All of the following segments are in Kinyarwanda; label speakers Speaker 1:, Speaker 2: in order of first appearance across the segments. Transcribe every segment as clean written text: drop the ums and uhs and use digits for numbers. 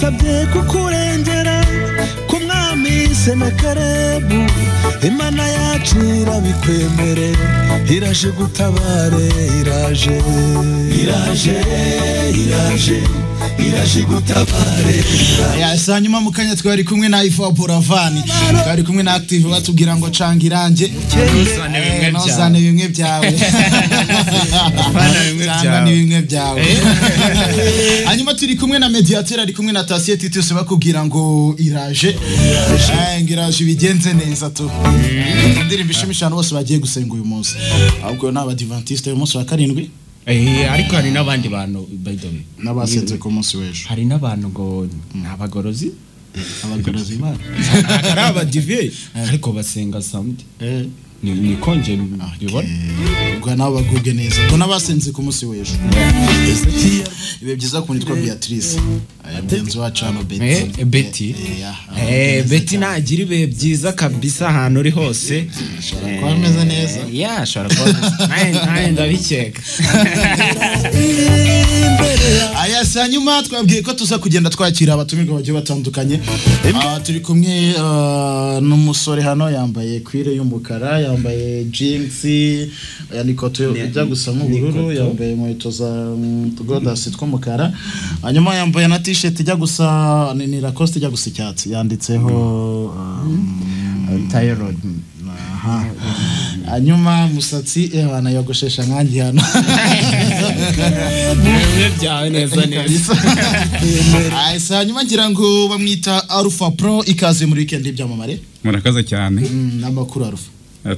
Speaker 1: ngusabye kukurengera ku mwami Senakeribu Imana yacu irabikwemere iraje gutabare iraje gutabare
Speaker 2: hanyuma mukanya twari kumwe na Ifa Buravani twari kumwe na Active batubwira ngo canga iranje nozane bimwe byawe canga bimwe byawe hanyuma turi kumwe na Mediateur ari kumwe na Tasie Titus bakubwira ngo iraje bigenze neza tu ndirimbo ishimishano bose bagiye gusenga uyu munsi ahubwo n'abadiventiste uyu munsi wa karindwi
Speaker 3: ariko hari nabandi bantu by the way
Speaker 2: nabasenze ku munsi w'ejo
Speaker 3: hari nabantu ngo nabagorozi
Speaker 2: bana
Speaker 3: ari abadive ariko basenga samedi ni konje bibona
Speaker 2: ubwo nabo bagubwe neza ubwo nabasenze ku munsi w'ejo ibe byiza ko nitwa Beatrice benzi wacu hano
Speaker 3: Betty nagira ibe byiza kabisa ahantu uri hose
Speaker 2: ko ameze neza
Speaker 3: shara ko naye ndabikeka
Speaker 2: hanyuma twabwiye ko tuza kugenda twakira abatumirwa bagiye batandukanye turi kumwe n'umusore hano yambaye kwire y'umukara yambaye jeans yanikoto ijya gusa nk'ubururu yambaye inkweto za Godas tw'umukara hanyuma yambaye na t-shirt ijya gusa ni Lacoste ijya gusa icyatsi yanditseho
Speaker 3: Tyrod
Speaker 2: hanyuma musatsi bana yogoshesha nkangi hano
Speaker 3: byawe neza
Speaker 2: hanyuma ngira ngo bamwita Alpha Pro ikaze muri weekend byamamare
Speaker 4: murakaza cyane
Speaker 2: n'amakuru Alpha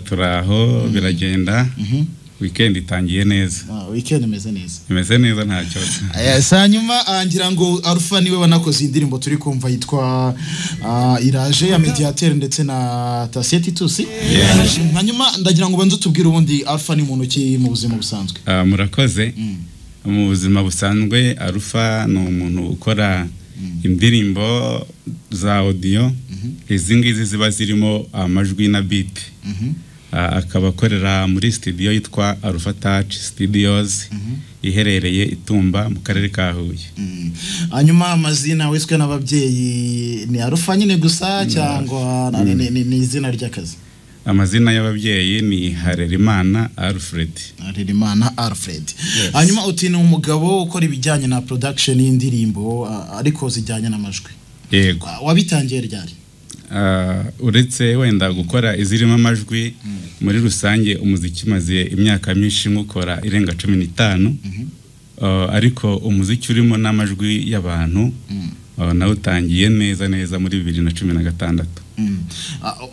Speaker 4: turaho biragenda weekend itangiye neza
Speaker 2: weekend imeze
Speaker 4: neza nta cyose
Speaker 2: hanyuma ngira ngo Alpha niwe wanakoze indirimbo turi kumva yitwa iraje ya Mediateur ndetse na Tasie Titus hanyuma ndagira ngo banze tubwire ubundi Alpha ni muntu ki mu buzima busanzwe
Speaker 4: murakoze mu buzima busanzwe Alpha ni umuntu ukora indirimbo za audio izi ngizi ziba zirimo amajwi na beat akaba akorera muri studio yitwa Alpha Touch Studios iherereye Itumba mu karere ka Huye
Speaker 2: hanyuma amazina wiswe n'ababyeyi ni Alpha nyine gusa cyangwa ni izina ry'akazi
Speaker 4: amazina y'ababyeyi ni Harerimana Alfred
Speaker 2: hanyuma uti ni umugabo ukora ibijyanye na production y'indirimbo ariko zijyanye n'amajwi
Speaker 4: yego
Speaker 2: wabitangiye ryari
Speaker 4: uretse wenda gukora izirimo amajwi muri rusange umuziki maze imyaka myinshi nkukora irenga 15 ariko umuziki urimo n'amajwi y'abantu nawe utangiye neza muri 2016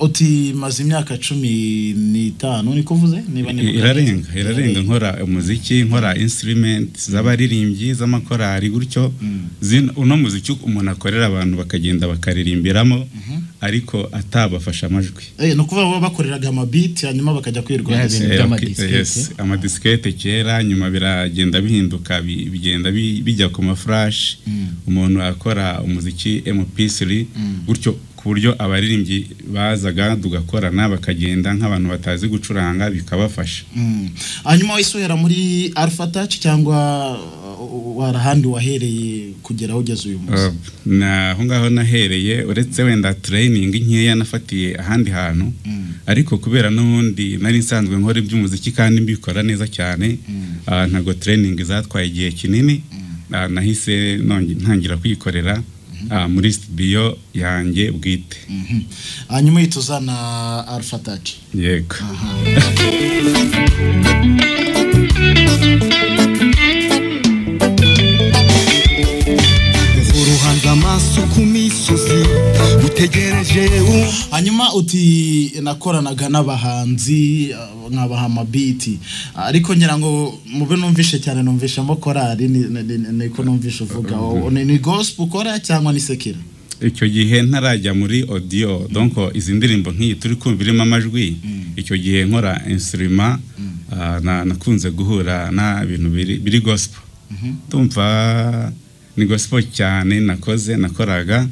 Speaker 2: uti maze imyaka 15 niko uvuze niba
Speaker 4: irarenga nkora umuziki nkora instruments z'abaririmbyi z'amakorari gutyo uno muziki umuntu akorera abantu bakagenda bakaririmbiramo ariko atabafasha amajwi
Speaker 2: no kuva baba bakoreraga amabeat hanyuma bakajya kwirwa
Speaker 4: amadiskete kera nyuma biragenda bihinduka bigenda bijya ku maflash umuntu akora umuziki MP3 gutyo ku buryo abaririmbyi bazaga tugakorana bakagenda nk'abantu batazi gucuranga bikabafasha
Speaker 2: hanyuma wisuhera muri Alpha Touch cyangwa warahandi wahereye kugera ugeze uyu munsi
Speaker 4: naho ngaho nahereye uretse wenda training nkeya nafatiye ahandi hantu ariko kubera n'ubundi nari nsanzwe nkora iby'umuziki kandi mbikora neza cyane ntago training zatwaye igihe kinini nahise ntangira kwikorera muri studio yanjye bwite
Speaker 2: hanyuma yituzana Alpha Touch
Speaker 4: yego
Speaker 1: uruhanza amaso ku misozi utegereje
Speaker 2: hanyuma uti nakoranaga n'abahanzi nkabaha amabiti ariko ngira ngo mube numvishe cyane numvishamo korari niko numvishe uvuga ni gospel ukora cyangwa ni sekira
Speaker 4: icyo gihe ntarajya muri audio donc izi ndirimbo nk'iyi turi kumvirimo amajwi icyo gihe nkora instrument nakunze guhura na ibintu biri gospel tumva ni gospel cyane nakoraga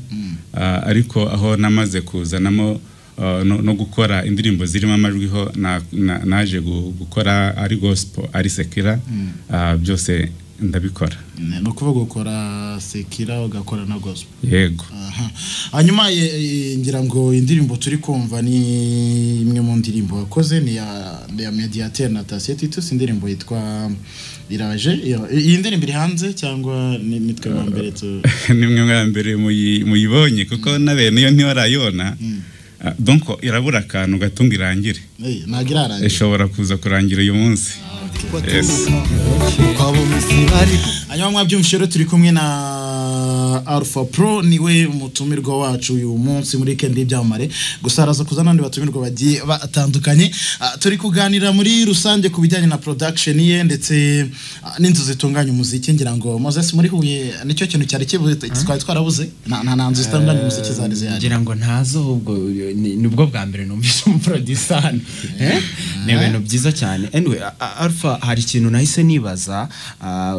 Speaker 4: ariko aho namaze kuzanamo no gukora indirimbo zirimo amajwi ho naje gukora ari gospel ari sekira byose ndabikora.
Speaker 2: No kuvuga gukora sekira ugakora na gospel.
Speaker 4: Yego.
Speaker 2: Hanyuma ngira ngo indirimbo turi kumva ni imwe mu ndirimbo wakoze ni ya Mediateur na Tasie Titus, indirimbo yitwa Iraje. Iyi ndirimbo iri hanze cyangwa ni mitwe wa mbere tu?
Speaker 4: Ni mwe mwa mbere muyibonye kuko nabe niyo ntiwarayona. Donc irabura akantu gatunga irangire.
Speaker 2: Nagira arangire.
Speaker 4: Ishobora kuza kurangira uyu munsi. Yes.
Speaker 2: Hanyuma mwabyumvishero turi kumwe na Alpha Pro, niwe umutumirwa wacu uyu munsi muri Kendi Byamare. Gusa araza kuza nandi batumirwa bagiye batandukanye. Turi kuganira muri rusange ku bijyanye na production ye ndetse n'inzu zitunganya umuziki. Ngira ngo Moses muri Huye nicyo kintu cyari twari twarabuze, nta nzu zitunganya umuziki zari zihari.
Speaker 3: Ngira ngo ntazo, ubwo nibwo bwa mbere numvise umuproducer ni ibintu byiza cyane. Anyway, Alpha, hari ikintu nahise nibaza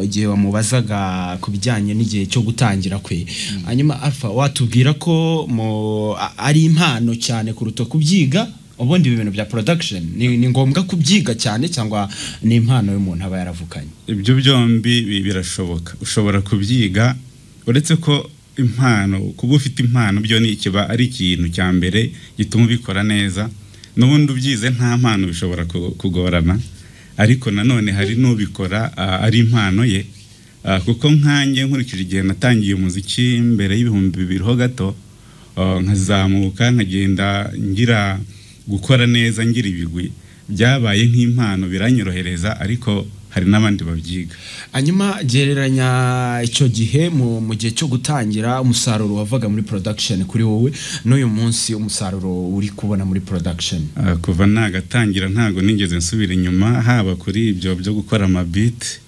Speaker 3: igihe wamubazaga ku bijyanye n'igihe cyo gutangira kwe. Hanyuma Alpha, watubwira ko ari impano cyane kuruta kubyiga? Ubundi ibintu bya production ni ngombwa kubyiga cyane cyangwa ni impano y'umuntu aba yaravukanye?
Speaker 4: Ibyo byombi birashoboka. Ushobora kubyiga, uretse ko impano, kuba ufite impano byo ni ikiba ari ikintu cya mbere gituma ubikora neza. N'ubundi ubyize nta mpano bishobora kugorana, ariko nanone hari n'ubikora ari impano ye. Kuko nkanjye nkurikije igihe natangiye umuziki mbere y'ibihumbi 2000 ho gato, nkazamuka nkagenda ngira gukora neza, ngira ibigwi, byabaye nk'impano, biranyorohereza, ariko hari n'abandi babyiga.
Speaker 3: Hanyuma gereranya icyo gihe mu gihe cyo gutangira, umusaruro wavaga muri production kuri wowe n'uyu munsi umusaruro uri kubona muri production?
Speaker 4: Kuva nagatangira ntago nigeze nsubira inyuma, haba kuri ibyo byo gukora amabit,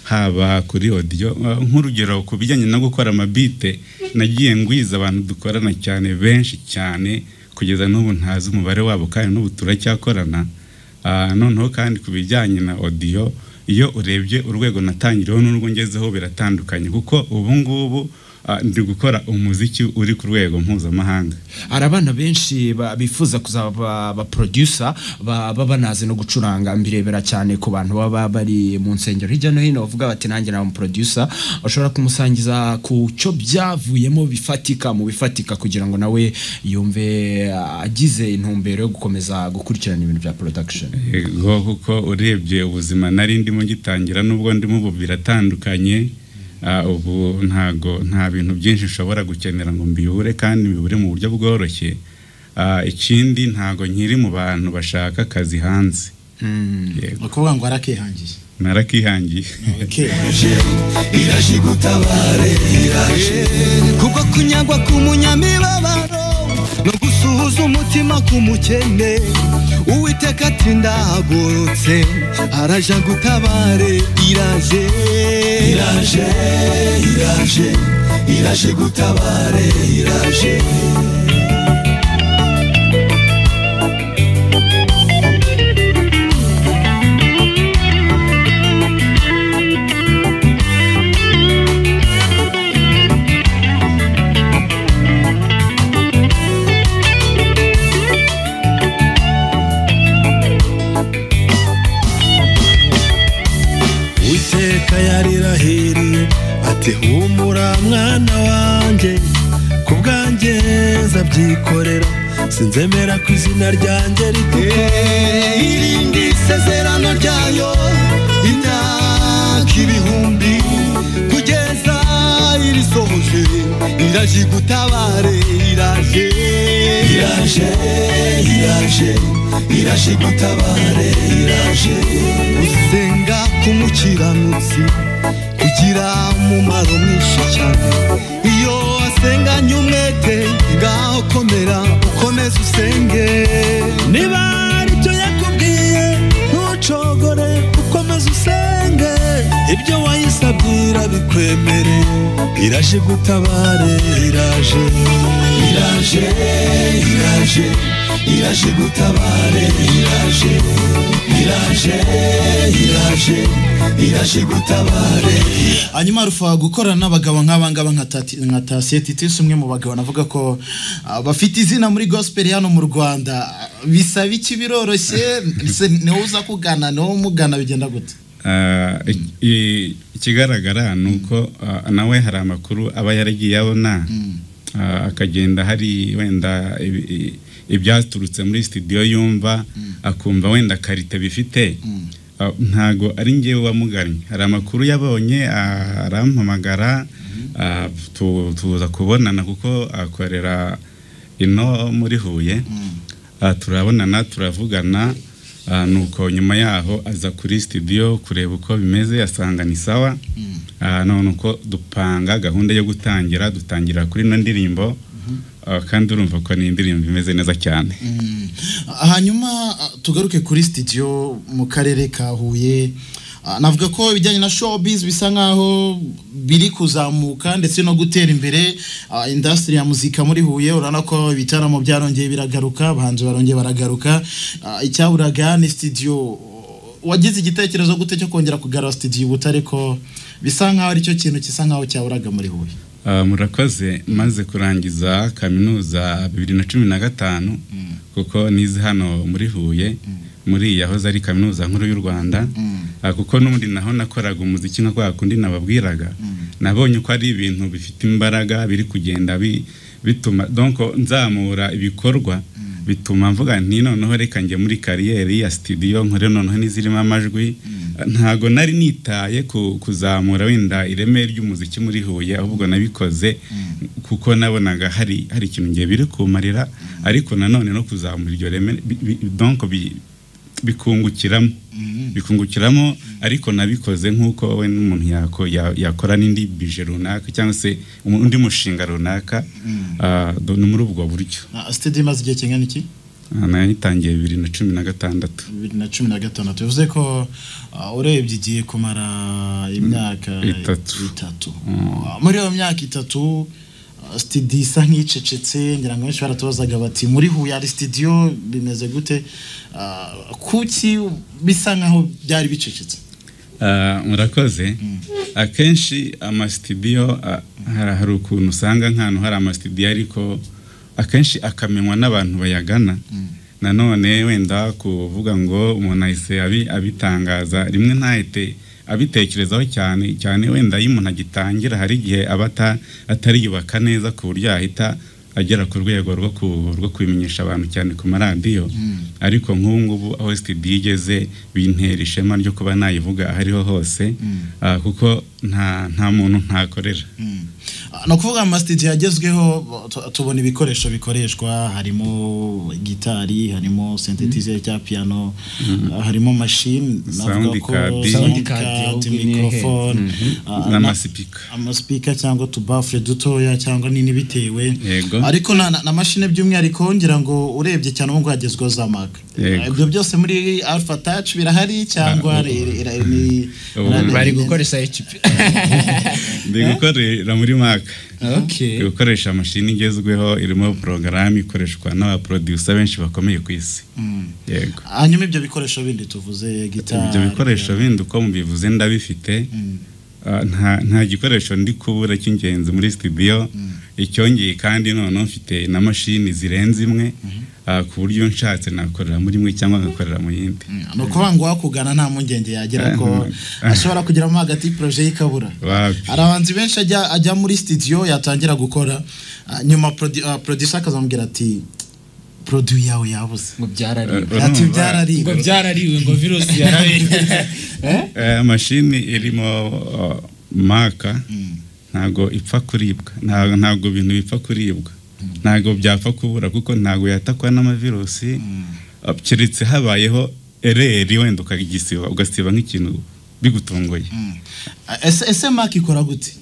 Speaker 4: haba kuri audio. Nk'urugero ku bijyanye no gukora amabit, nagiye ngwiza abantu dukorana cyane, benshi cyane, kugeza n'ubu ntazi umubare wabo kandi n'ubu turacyakorana. Noneho kandi ku bijyanye na audio, iyo urebye urwego natangiriyeho n'urwo ngezeho biratandukanye, kuko ubu ngubu ndi gukora umuziki uri ku rwego mpuzamahanga.
Speaker 3: Arabana benshi bifuza kuzaba ba producer, baba banazi no gucuranga. Mbirebera cyane ku bantu baba bari mu nsengero hirya no hino bavuga bati nanjye na producer. Ushobora kumusangiza ku cyo byavuyemo bifatika kugira ngo nawe yumve agize intumbero yo gukomeza gukurikirana ibintu bya production?
Speaker 4: Kuko urebye ubuzima nari ndimo gitangira n'ubwo ndimo ubu biratandukanye. Ubu nta bintu byinshi nshobora gukenera ngo mbiyure kandi mbibure mu buryo bworoshye. Ikindi ntago nkiri mu bantu bashaka akazi hanze.
Speaker 2: Ukuvuga ngo arakihangiye?
Speaker 4: Narakihangiye.
Speaker 1: Iraje gutabare, iraje kuko kunyagwa kumunyamibabaro no gusuhuza umutima kumukene. Uwiteka ati ndahagurutse, araje gutabare, iraje iraje iraje iraje gutabare, iraje. Yarirahiriye ati humura mwana wanjye, kubwanjye nzabyikorera, sinzemera ku izina ryanjye rituka. Irindi sezerano ryayo imyaka ibihumbi kugeza irisohoje, iraje gutabare, iraje iraje iraje iraje gutabare, iraje. Usenga kumukiranutsi kugira umumaro mwinshi cyane, iyo asenganye umwete ngaho komera ukomeze usenge. Niba ari byo yakubwiye ntucogore, ukomeze usenge, ibyo wayisabira bikwemere. Iraje gutabare, iraje iraje iraje iraje gutabare, iraje iraje iraje iraje gutabare.
Speaker 2: Hanyuma Alpha, gukorana n'abagabo nk'abangaba nka Tasie Titus, umwe mu bagabo navuga ko bafite izina muri gospel hano mu Rwanda, bisaba iki? Biroroshye? Niho uza kugana, niho mugana, bigenda gute?
Speaker 4: ikigaragara ni uko nawe hari amakuru aba yaragiye abona akagenda hari wenda ibyaturutse muri studio yumva akumva wenda karite bifite ntago ari ngewe wamuganye hari amakuru yabonye arampamagara tuza kubonana kuko akorera ino muri Huye turabonana turavugana nuko nyuma yaho aza kuri studio kureba uko bimeze asanga ni sawa none uko dupanga gahunda yo dutangira kuri no ndirimbo kandi urumva ko ni indirimbo imeze neza cyane.
Speaker 2: Hanyuma tugaruke kuri studio mu karere ka Huye, navuga ko ibijyanye na showbiz bisa nkaho biri kuzamuka ndetse no gutera imbere industry ya muzika muri Huye. Urana ko ibitaramo byarongeye biragaruka, abahanzi barongeye baragaruka, icyaburaga ni studio. Wagize igitekerezo gute cyo kongera kugarura studio Butare ko bisa nkaho ari cyo kintu kisa nkaho cyaburaga muri Huye?
Speaker 4: Murakoze, maze kurangiza kaminuza 2015 kuko nize hano muri Huye muri yahoze ari kaminuza nkuru y'u Rwanda, kuko n'ubundi naho nakoraga umuziki nka kwa kundi nababwiraga, nabonye ko ari ibintu bifite imbaraga biri kugenda bituma donc nzamura ibikorwa bituma mvuga nti noneho reka njye muri kariyeri ya studio nkore noneho nizirimo amajwi. Ntago nari nitaye kuzamura wenda ireme ry'umuziki muri Huye, ahubwo nabikoze kuko nabonaga hari ikintu ngiye biri kumarira, ariko nanone no kuzamura iryo reme donc bikungukiramo ariko nabikoze nkuko we n'umuntu yakora n'indi bije runaka cyangwa se undi mushinga runaka no muri ubwo buryo.
Speaker 2: Studio imaze igihe kingana iki?
Speaker 4: Nayitangiye 2016.
Speaker 2: 2016 bivuze ko urebye igiye kumara imyaka 3. Muri iyo myaka 3 studio isa nk'icecetse, ngira ngo benshi baratubazaga bati muri Huye ari studio bimeze gute? Kuki bisa nkaho byari bicecetse?
Speaker 4: Murakoze. Akenshi ama studio hari ukuntu usanga nk'ahantu hari ama studio ariko akenshi akamenywa n'abantu bayagana. Nanone wenda kuvuga ngo umuntu ahise abitangaza rimwe ntahite abitekerezaho cyane wenda iyo umuntu agitangira hari igihe atari yubaka neza ku buryo ahita agera ku rwego rwo kwimenyesha abantu cyane ku maradiyo. Ariko nk'ubu aho studio igeze bintera ishema ryo kuba nayivuga ahariho hose, kuko nta muntu ntakorera.
Speaker 2: No kuvuga ama studio yagezweho tubona ibikoresho bikoreshwa, harimo gitari, harimo synthesizer cya piano, harimo machine,
Speaker 4: sound card,
Speaker 2: microphone, speaker cyangwa tubafre dutoya cyangwa nini bitewe. Ariko na machine by'umwihariko ngira ngo urebye cyane ngo yagezweho za Mac. Ibyo byose muri Alpha Touch birahari cyangwa
Speaker 3: bari gukoresha HP?
Speaker 4: Ndi gukorera muri Mac.
Speaker 2: Okay.
Speaker 4: Gukoresha machine igezweho irimo program ikoreshwa n'aba producer benshi bakomeye ku isi. Yego.
Speaker 2: Hanyuma ibyo bikoresho bindi tuvuze gitari.
Speaker 4: Ibyo bikoresho bindi uko mubivuze ndabifite. Nta gikoresho ndi kubura cy'ingenzi muri studio. Icyongeye kandi none mfite na machine zirenze imwe, ku buryo nshatse nakorera muri imwe cyangwa ngakorera mu yindi.
Speaker 2: No kuvuga ngo wakugana nta mungenge yagira ko ashobora kugiramo hagati projet y'ikabura. Arabanzi benshi ajya muri studio yatangira gukora, nyuma producer akazamubwira ati produit yawe yabuze
Speaker 3: ngo byarariwe ngo virus yarabe.
Speaker 4: Machine irimo maka ntago ipfa kuribwa, ntago bintu bipfa kuribwa, ntago byapfa kubura kuko ntago yatakwa n'amavirusi. Kiretse habayeho ereri wenda ugasiba nk'ikintu bigutungoye.
Speaker 2: Ese Mac ikora gute?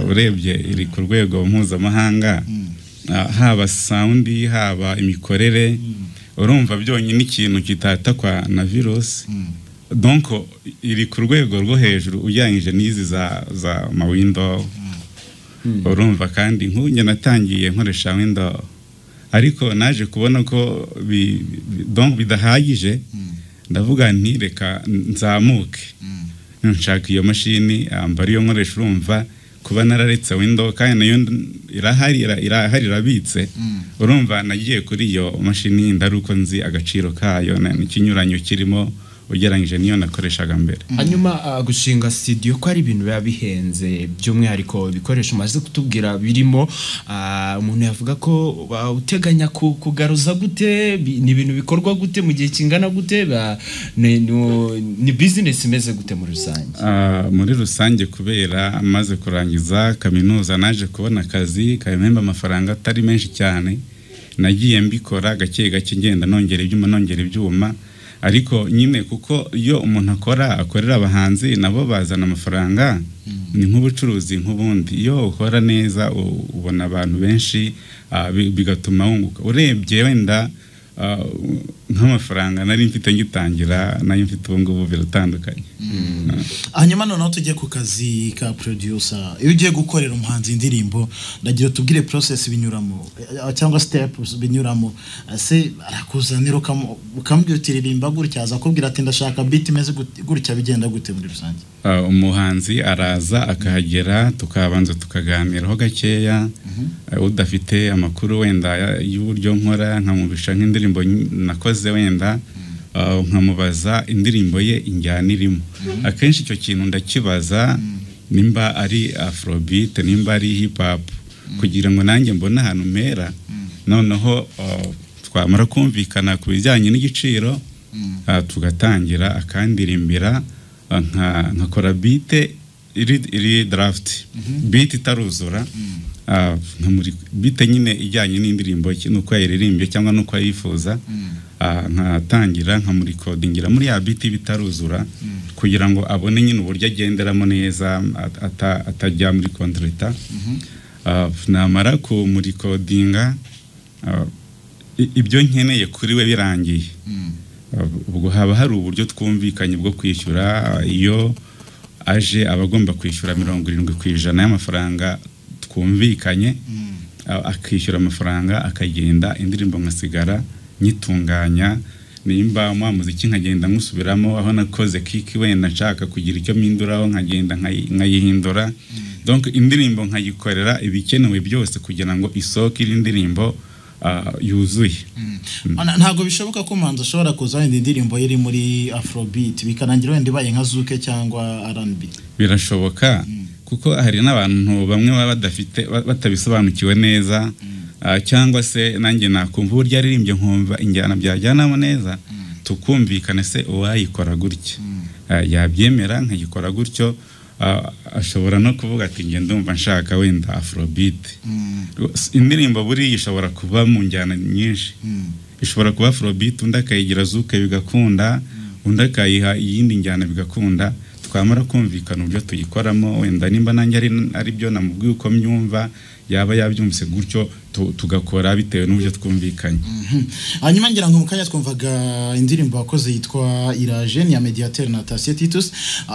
Speaker 4: Urebye iri ku rwego mpuzamahanga, haba sound haba imikorere, urumva byonyine ikintu kitatakwa na virusi. Donc iri ku rwego rwo hejuru ujyanyije n'izi za ma window. Urumva kandi nk'unye natangiye nkoresha window, ariko naje kubona ko donc bidahagije, ndavuga nti reka nzamuke nshaka iyo machine ambari yo nkoresha. Urumva kuba nararetse window kandi nayo irahari irabitse, urumva nagiye kuri iyo machine ndaruko nzi agaciro kayo n'ikinyuranyo kirimo ugereranyije niyo nakoreshaga mbere.
Speaker 3: hanyuma gushinga studio ko ari ibintu biba bihenze by'umwihariko ibikoresho umaze kutubwira birimo umuntu yavuga ko uteganya kugaruza gute, ni ibintu bikorwa gute mu gihe kingana gute, ni business imeze gute muri rusange?
Speaker 4: Muri rusange kubera amaze kurangiza kaminuza naje kubona akazi kayememba amafaranga atari menshi cyane, nagiye mbikora gake gake ngenda nongera ibyuma ariko nyine kuko iyo umuntu akorera abahanzi nabo bazana amafaranga, ni nk'ubucuruzi nk'ubundi. Iyo ukora neza ubona abantu benshi bigatuma wunguka. Urebye wenda nk'amafaranga nari mfite ngitangira nayo mfite ubu ngubu biratandukanye.
Speaker 2: Hanyuma noneho tujye ku kazi ka producer. Iyo ugiye gukorera umuhanzi indirimbo ndagira tubwire process binyuramo cyangwa steps binyuramo, se arakuzanira ukambwira uti ririmba gutya, aza kubwira ati ndashaka beat imeze gutya, bigenda gute muri rusange?
Speaker 4: Umuhanzi araza akahagera tukabanza tukaganiraho gakeya, udafite amakuru wenda y'uburyo nkora nkamubisha nk'indirimbo nakoze wenda nkamubaza indirimbo ye injyana irimo. Akenshi icyo kintu ndakibaza nimba ari afrobeat nimba ari hip hop, kugira ngo nanjye mbone ahantu mera, noneho twamara kumvikana ku bijyanye n'igiciro tugatangira akandirimbira, nkakora beat iri draft, beat itaruzura, beat nyine ijyanye n'indirimbo nuko yayiririmbye cyangwa nuko yifuza, nkatangira nkamurikodingira muri ya beat bitaruzura kugira ngo abone nyine uburyo agenderamo neza atajya muri kontrata. Namara ku murikodinga ibyo nkeneye kuri we birangiye, ubwo haba hari uburyo twumvikanye bwo kwishyura. Iyo aje abagomba kwishyura 70% y'amafaranga twumvikanye, akishyura amafaranga akagenda, indirimbo ngasigara nyitunganya. Nimba mu muziki nkagenda nkusubiramo aho nakoze kiki wenda nshaka kugira icyo mpinduraho nkagenda nkayihindura. Donc indirimbo nkayikorera ibikenewe byose kugira ngo isoke iri indirimbo yuzuye.
Speaker 2: Ntago bishoboka ko umuhanzi ashobora kuza indirimbo iri muri afrobeat bikarangira wenda ibaye nka zuke cyangwa R&B?
Speaker 4: Birashoboka kuko hari n'abantu bamwe baba batabisobanukiwe neza, cyangwa se nanjye nakumva uburyo aririmbye nkumva injyana byajyanamo neza, tukumvikana se uwayikora gutya yabyemera nkayikora gutyo. Ashobora no kuvuga ati nge ndumva nshaka wenda afrobeat. Indirimbo buri ishobora kuba mu njyana nyinshi, ishobora kuba afrobeat, undi akayigira zuke bigakunda, undi akayiha iyindi njyana bigakunda. Twamara kumvikana uburyo tuyikoramo, wenda nimba nanjye ari byo namubwiye uko myumva yaba yabyumvise gutyo tugakora bitewe n'uburyo twumvikanye.
Speaker 2: Hanyuma ngira ngo mukanya twumvaga indirimbo wakoze yitwa Iraje ya Mediateur na Tasie Titus.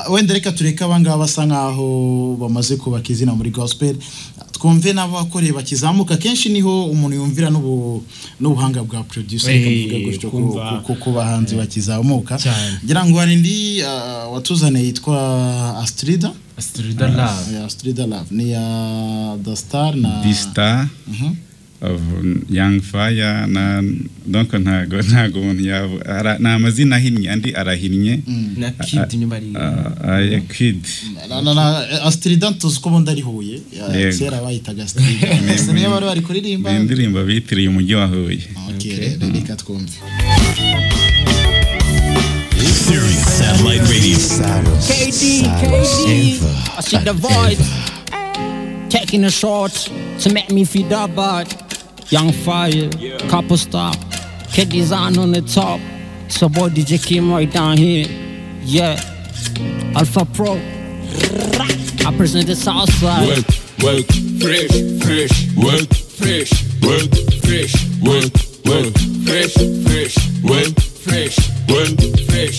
Speaker 2: Wenda reka tureka abangaba basa nkaho bamaze kubaka izina muri gospel, twumve nabo bakoreye bakizamuka. Kenshi niho umuntu yumvira n'ubuhanga bwa producer kavuga gutyo kuko bahanzi bakizamuka. Ngira ngo hari ndi watuzane yitwa Astrida Love. Astrida Love ni ya The Star na
Speaker 4: The Star of Young Fire na donc ntago umuntu na amazina ahinnye andi arahinnye
Speaker 3: na Kid nyuma
Speaker 4: ari Kid
Speaker 2: na Astrida tuzuko bundi ari Huye kera bayitaga Astrida. Ese niyo bari kuririmba
Speaker 4: indirimbo bitiriye umujyi wa Huye.
Speaker 2: Okay, reka twumve.
Speaker 1: Sirius Satellite Radio.
Speaker 5: KD, I see the voice. Taking a shot to make me feel that bad. Young Fire, couple stop. Kid design on the top. So boy DJ Kim right down here. Yeah, Alpha Pro. I present the South Side.
Speaker 1: Work, fresh, work, fresh, work, fresh, work, fresh, work, fresh.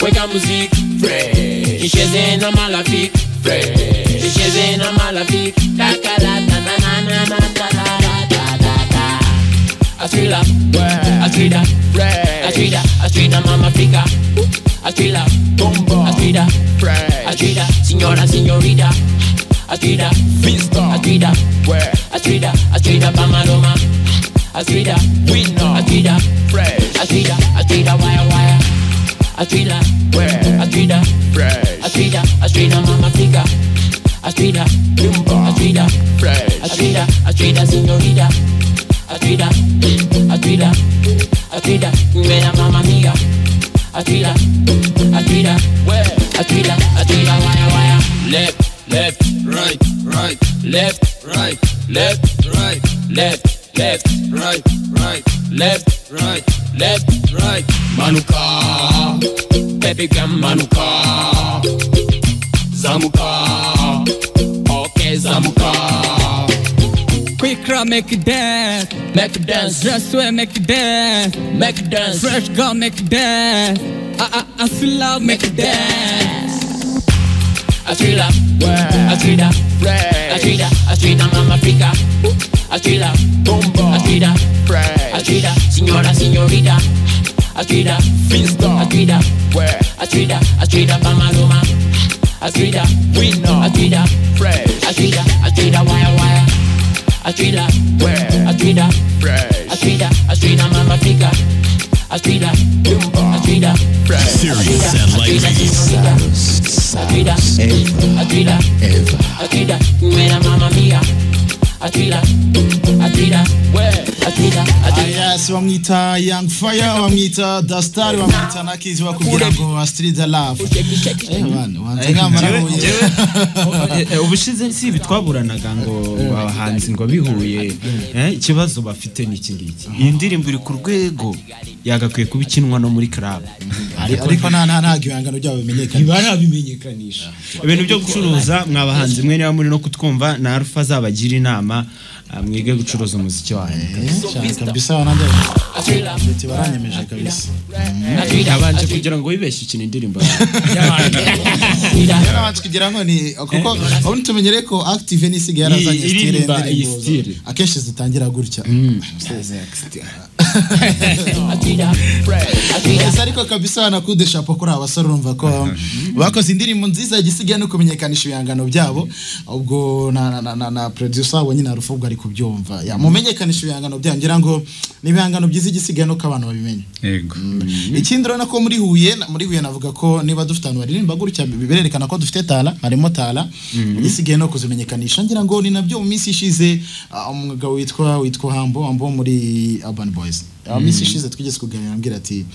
Speaker 1: Weka musique fresh, icheze na malafik fresh, icheze na malafik kakala na na na na na da. Astrida, Astrida, fresh, Astrida mama fika, Astrida, bomba, Astrida, fresh, Astrida, señorita, Astrida, fiesta, Astrida, Astrida pamaloma, Astrida, winner, Astrida, fresh, Astrida, wire. Astrida, Astrida, Astrida, Astrida, Mama Africa. Astrida, Astrida, Astrida, Astrida, señorita. Astrida, Astrida, Astrida, mera mamma mia. Astrida, Astrida, Astrida, Astrida, wire. Left, left, right, right, left, right, left, right, left, left, right, right, left, right, left, right. Manuka, baby girl, Manuka. Zamuka, okay, Zamuka.
Speaker 5: Quick crowd, make it dance.
Speaker 1: Make it dance.
Speaker 5: Dress sweat, make it dance.
Speaker 1: Make it dance.
Speaker 5: Fresh girl, make it dance. I feel loud, make it dance.
Speaker 1: Astrida, Astrida, Astrida, Astrida, Mama Africa. Astrida, Astrida, Astrida, señora, señorita. Astrida, Astrida, Astrida, Astrida, Pamaloma. Astrida, Astrida, Astrida, Astrida, wire. Astrida, Astrida, Astrida, Astrida, Mama Africa. Astrida, Astrida,
Speaker 6: Serious and ladies.
Speaker 1: Astrida, Astrida, Astrida, mera mamma mia. Astrida, Astrida, Astrida, Astrida.
Speaker 2: Yes, bamwita Young Fire, bamwita Dastar, bamwita Nakizi bakubwira ngo Astrida Love. Wanze ngamara
Speaker 3: ubushize si bitwaburanaga ngo abahanzi ngo bihuye ikibazo bafite ni iki ngiki. Iyi ndirimbo iri ku rwego yagakwiye kubikinwa no muri club.
Speaker 2: Ariko nta ibihangano byabo bimenyekana.
Speaker 3: Barabimenyekanisha. Ibintu byo gucuruza mwabahanzi mwe niba muri no kutwumva na Alpha zabagira inama mwige gucuruza umuziki wanyu.
Speaker 2: Kabisa wanande. Ati baranyemeje kabisa.
Speaker 3: Abanje kugira ngo wibeshye ikintu indirimbo.
Speaker 2: Yarabanje kugira ngo ni kuko aho tumenyere ko Active n'isigaye yarazanye style. Akenshi zitangira gutya. Ariko kabisa nakudesha pokora abasore urumva ko bakoze indirimbo nziza igisigaye no kumenyekanisha ibihangano byabo. Ubwo na producer wabo nyine arufubwa ari kubyumva. Mumenyekanisha ibihangano byanyu ngira ngo n'ibihangano byiza igisigaye no abantu babimenye.
Speaker 4: Yego.
Speaker 2: Ikindi rero nako muri Huye navuga ko niba dufite abantu baririmba gutya birerekana ko dufite tala, harimo tala. Igisigaye no kuzimenyekanisha ngira ngo ni nabyo mu minsi ishize umugabo witwa Hambo muri Urban Boys. Minsi ishize twigeze kuganira ambwira ati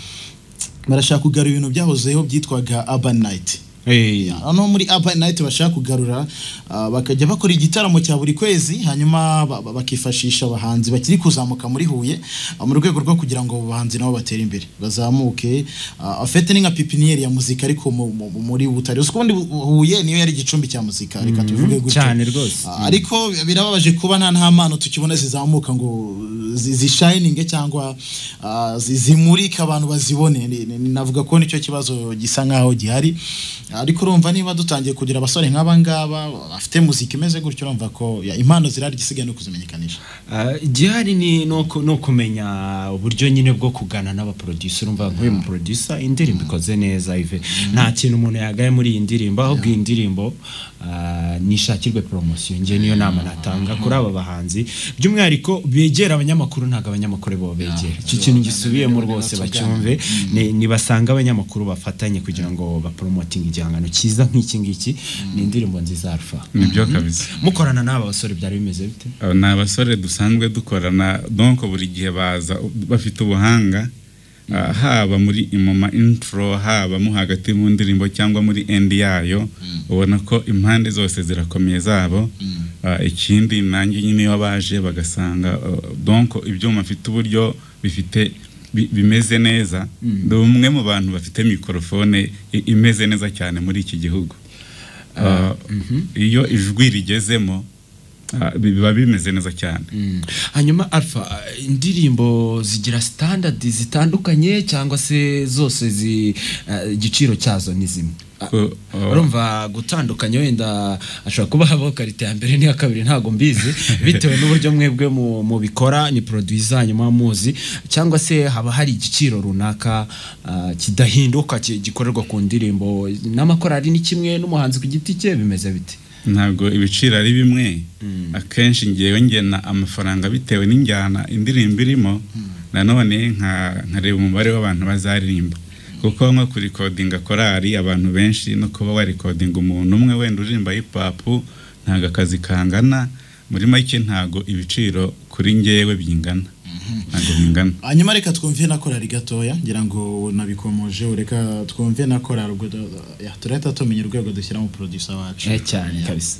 Speaker 2: barashaka kugarura ibintu byahozeho byitwaga Urban Night. Ano muri Urban Night bashaka kugarura bakajya bakora igitaramo cya buri kwezi hanyuma bakifashisha abahanzi bakiri kuzamuka muri Huye mu rwego rwo kugira ngo abahanzi nabo batera imbere bazamuke. Afite ni nka pipiniere ya muzika ariko muri Butare ubundi Huye niyo yari igicumbi cya muzika reka tuvuge gutyo
Speaker 3: cyane rwose.
Speaker 2: Ariko birababaje kuba nta mpano tukibona zizamuka ngo zishining cyangwa zimurika abantu bazibone. Navuga ko nicyo kibazo gisa nkaho gihari. Ariko urumva niba dutangiye kugira abasore nk'aba ngaba bafite muzika imeze gutyo urumva ko impano zirari gisigaye no kuzimenyekanisha.
Speaker 3: Gihari ni no kumenya uburyo nyine bwo kugana n'abaproducer. Urumva nk'uyu mu producer indirimbo ikoze neza ive nta kintu umuntu yagaye muri iyi ndirimbo ahubwo iyi ndirimbo nishakirwe promotion. Nge niyo nama natanga kuri aba bahanzi by'umwihariko begera abanyamakuru ntago abanyamakuru bo begera. Icyo kintu gisubiyemo rwose bacyumve ni basanga abanyamakuru bafatanye kugira ngo bapromoting igihangano cyiza nk'iki ngiki. Ni indirimbo nziza Alpha.
Speaker 4: Nibyo kabisa.
Speaker 3: Mukorana n'aba basore byari bimeze bite?
Speaker 4: N'abasore dusanzwe dukorana donc buri gihe baza bafite ubuhanga haba muri imoma intro haba mu hagati mu ndirimbo cyangwa muri end yayo ubona ko impande zose zirakomeye zabo. Ikindi nanjye nyine wabaje bagasanga donc ibyuma mfite uburyo bifite bimeze neza. Umwe mu bantu bafite mikrofone imeze neza cyane muri iki gihugu. Iyo ijwi rigezemo biba bimeze neza cyane.
Speaker 3: Hanyuma Alpha indirimbo zigira standard zitandukanye cyangwa se zose igiciro cyazo ni zimwe? Urumva gutandukanya wenda ashobora kuba habo karite ya mbere n'iya kabiri ntago mbizi bitewe n'uburyo mwebwe mu bikora ni producer hanyuma muzi cyangwa se haba hari igiciro runaka kidahinduka gikorerwa ku ndirimbo n'amakorari ni kimwe n'umuhanzi ku giti cye bimeze bite?
Speaker 4: Ntabwo ibiciro ari bimwe. Akenshi ngiyewe ngena amafaranga bitewe n'injyana indirimbo irimo nanone nkareba umubare w'abantu bazaririmba. kuko nko kuri recordinga korari abantu benshi no kuba wa recordinga umuntu umwe wenda uririmba hip hop ntago akazi kangana muri make ntago ibiciro kuri ngewe bingana ntago bingana.
Speaker 2: Hanyuma reka twumve na korari gatoya ngira ngo nabikomoje ureka twumve na korari ubwo turahita tumenya urwego dushyira mu producer wacu
Speaker 3: cyane kabisa.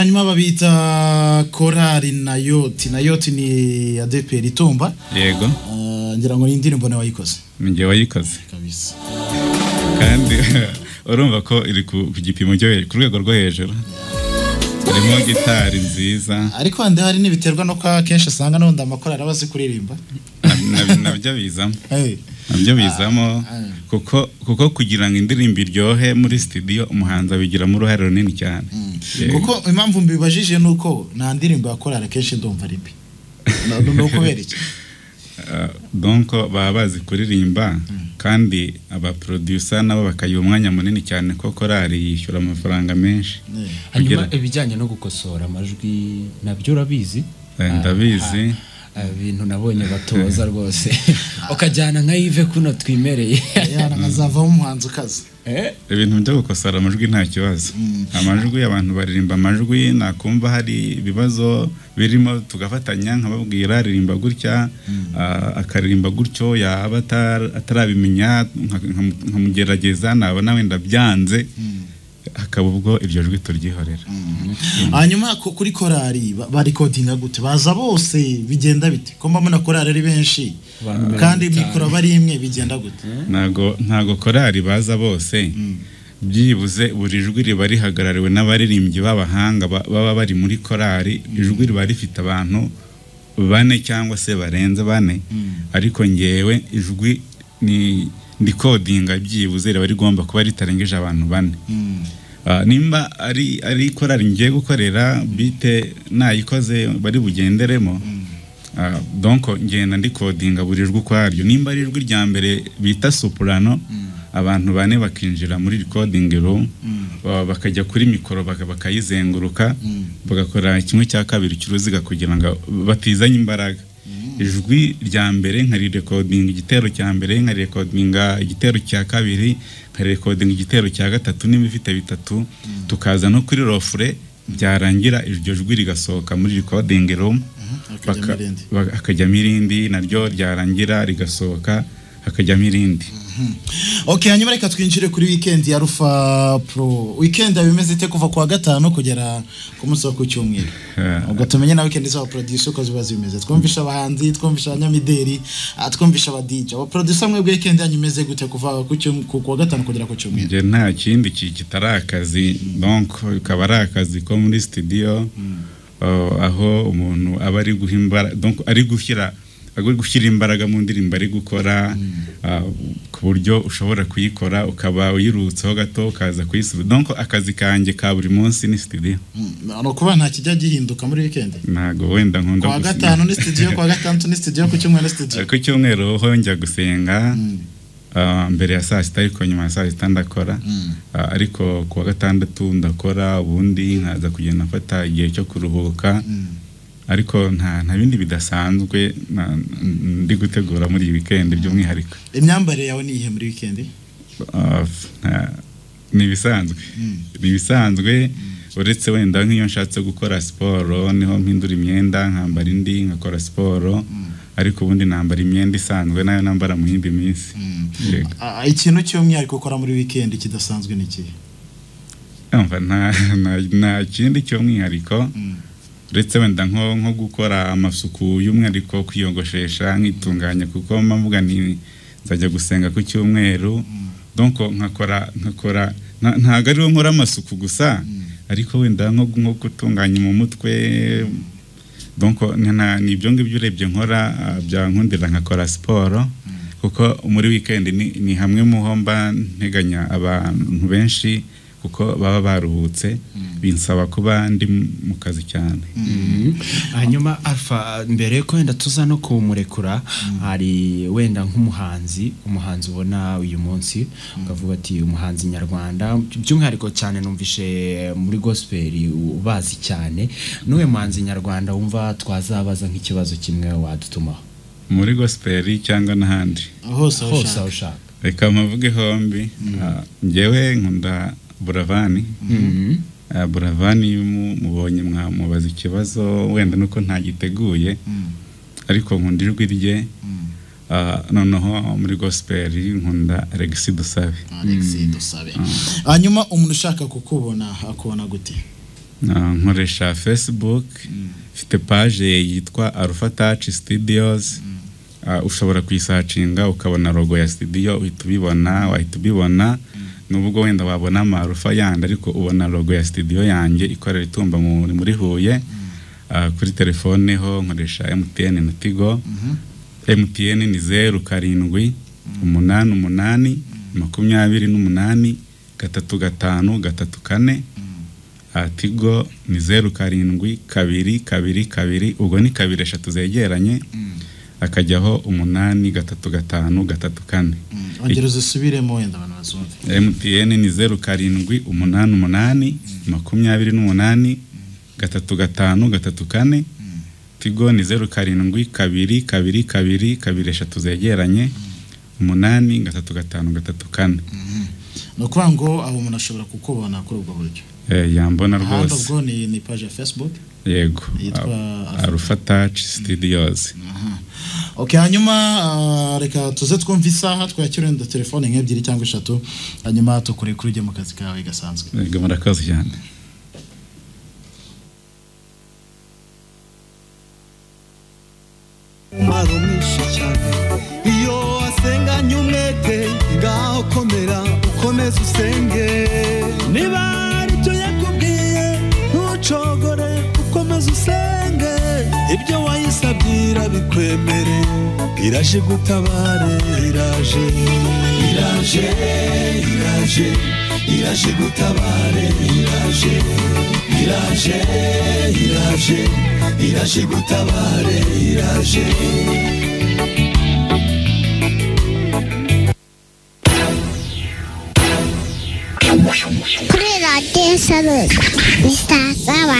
Speaker 2: hanyuma babita korari Nayoti ni ADPR Itumba.
Speaker 4: Yego.
Speaker 2: Ngira ngo ni indirimbo nawe wayikoze.
Speaker 4: Ngiye wayikoze
Speaker 2: Kabisa.
Speaker 4: Kandi urumva ko iri ku gipimo cyo ku rwego rwo hejuru. Harimo gitari nziza.
Speaker 2: Ariko ande hari nibiterwa no kwa kenshi asanga nonda amakorari abazi kuririmba.
Speaker 4: Nabyo bizamo. Nabyo bizamo kuko kugira ngo indirimbo iryohe muri studio umuhanzi abigiramo uruhare runini cyane.
Speaker 2: Kuko impamvu mbibajije nuko nta ndirimbo yakorara kenshi ndumva ribi. Nuko bereke.
Speaker 4: Donc baba bazi kuririmba kandi aba producer nabo bakayiha umwanya munini cyane ko korari yishyura amafaranga menshi.
Speaker 3: Hanyuma ibijyanye no gukosora amajwi nabyo urabizi?
Speaker 4: Ndabizi.
Speaker 3: Ibintu nabonye batoza rwose ukajyana nka Yves kuno twimereye
Speaker 2: yana nkazava umuhanzi ukaze.
Speaker 4: Ibintu byo gukosora amajwi nta kibazo. Amajwi abantu baririmba amajwi nakumva hari ibibazo birimo tugafatanya nkababwira ririmba gutya akaririmba gutyo yaba atarabimenya nkamugerageza nabona wenda byanze akaba ubwo iryo jwi turyihorera.
Speaker 2: Hanyuma kuri korari ba recordinga gute baza bose bigenda bite ko mbamuna korari ari benshi kandi mikoro bari imwe bigenda gute?
Speaker 4: Ntago korari baza bose byibuze buri jwi riba rihagarariwe n'abaririmbyi b'abahanga baba bari muri korari. Ijwi riba rifite abantu 4 cyangwa se barenze 4, ariko ngewe ijwi ni codinga byibuze riba rigomba kuba ritarengeje abantu 4. Nimba ari korari ngiye gukorera bite nayikoze bari bugenderemo, donc ngenda ndi codinga buri jwi kwaryo. Nimba ari ijwi rya mbere bita soprano, abantu 4 bakinjira muri recording room, bakajya kuri mikoro bakayizenguruka, bagakora kimwe cya kabiri cy'uruziga kugira ngo batizanye imbaraga. Ijwi rya mbere nkari recording igitero cya mbere, nkari recording igitero cya kabiri, nkari recording igitero cya gatatu n'ibifite bitatu, tukaza no kuri rofre byarangira iryo jwi rigasohoka muri recording room, akajyamo irindi naryo ryarangira rigasohoka hakajyamo irindi.
Speaker 2: Okay, hanyuma reka twinjire kuri weekend ya Alpha Pro. Weekend bimeze ite kuva kwa gatanu kugera ku munsi wa ku cyumweru? Ubwo tumenye na weekend za producer uko ziba zimeze. Twumvisha abahanzi, twumvisha abanyamideli, twumvisha aba DJ. Aba producer mwe weekend yanyu imeze gute kuva ku kwa gatanu kugera ku cyumweru?
Speaker 4: Je nta kindi kitari akazi, donc ukaba ari akazi ko muri studio, aho umuntu aba ari guhimbara, donc ari gushyira imbaraga mu ndirimbo ari gukora, ku buryo ushobora kuyikora ukaba uyirutseho gato ukaza kuyisubiza. Donc akazi kanjye ka buri munsi ni studio.
Speaker 2: No kuba nta kijya gihinduka muri weekend?
Speaker 4: Ntago wenda nkunda
Speaker 2: kwa gatanu ni studio, kwa gatanu ni studio, ku cyumweru ni studio.
Speaker 4: Ku cyumweru ho njya gusenga mbere ya saa sita, ariko nyuma ya saa sita ndakora, ariko ku wa gatandatu ndakora, ubundi nkaza kugenda mfata igihe cyo kuruhuka. Ariko nta bindi bidasanzwe ndi gutegura muri weekend by'umwihariko.
Speaker 2: Imyambare yawe ni ihe muri weekend?
Speaker 4: Ni bisanzwe, uretse wenda nk'iyo nshatse gukora siporo niho mpindura imyenda nkambara indi nkakora siporo, ariko ubundi nambara imyenda isanzwe nayo nambara mu yindi minsi.
Speaker 2: Ikintu cy'umwihariko ukora muri weekend kidasanzwe ni iki?
Speaker 4: Nta kindi cy'umwihariko, uretse wenda nko gukora amasuku y'umwihariko, kwiyogoshesha nkitunganya, kuko mvuga ni nzajya gusenga ku cyumweru. Donc nkakora ntago ariho nkora amasuku gusa, ariko wenda nko gutunganya mu mutwe. Donc ni ibyo ngibyo urebye nkora, byankundira nkakora siporo, kuko muri weekend ni hamwe mu homba nteganya abantu benshi, kuko baba baruhutse, binsaba kuba ndi mu kazi cyane.
Speaker 3: Hanyuma Alpha, mbere ko wenda tuza no kumurekura, hari wenda nk'umuhanzi ubona uyu munsi ukavuga ati umuhanzi nyarwanda by'umwihariko cyane numvishe muri gospel ubazi cyane, n'uwe muhanzi nyarwanda wumva twazabaza nk'ikibazo kimwe wadutumaho
Speaker 4: muri gospel cyangwa n'ahandi?
Speaker 2: Hose ushaka.
Speaker 4: Reka mpavuge hombi. Ngewe nkunda Buravani. Buravani mubonye mwamubaza ikibazo wenda nuko ntagiteguye, ariko nkunda ijwi rye. Noneho muri gospel nkunda Alexis Dusabe.
Speaker 2: Hanyuma umuntu ushaka kukubona akubona gute?
Speaker 4: Nkoresha Facebook, mfite page yitwa Alpha Touch Studios. Ushobora kuyisacinga ukabona logo ya studio, wahita ubibona. Nubwo wenda wabona amarufa yandi, ariko ubona logo ya studio yanjye ikorera itumba muri Huye. Kuri telefone ho nkoresha MTN na Tigo. MTN ni 07 88 28 35 Tigo ni 07 222, ubwo ni 2 eshatu zegeranye, akajyaho 835
Speaker 2: Ongera uzisubiremo wenda abantu bazumve.
Speaker 4: MTN ni 07 88 28 Tigo ni 07 222 2 eshatu zegeranye 835
Speaker 2: No kuvuga ngo abo umuntu ashobora kukubona kuri ubwo buryo.
Speaker 4: Yambona rwose.
Speaker 2: Ubwo ni page ya Facebook?
Speaker 4: Yego, Alpha Touch Studios.
Speaker 2: Okay, hanyuma reka tuze twumva isaha, twakira nda telefone nk'ebyiri cyangwa eshatu, hanyuma tukure kuri ujye mu kazi kawe gasanzwe.
Speaker 4: Yego, murakoze cyane.
Speaker 7: Marumwishe cyane iyo asenganye umwete, ngaho komera ukomeze usenge. iraje gutabare iraje iraje iraje iraje gutabare iraje iraje iraje iraje gutabare iraje
Speaker 8: Kuri radiyo Salus, Mr. Sawa.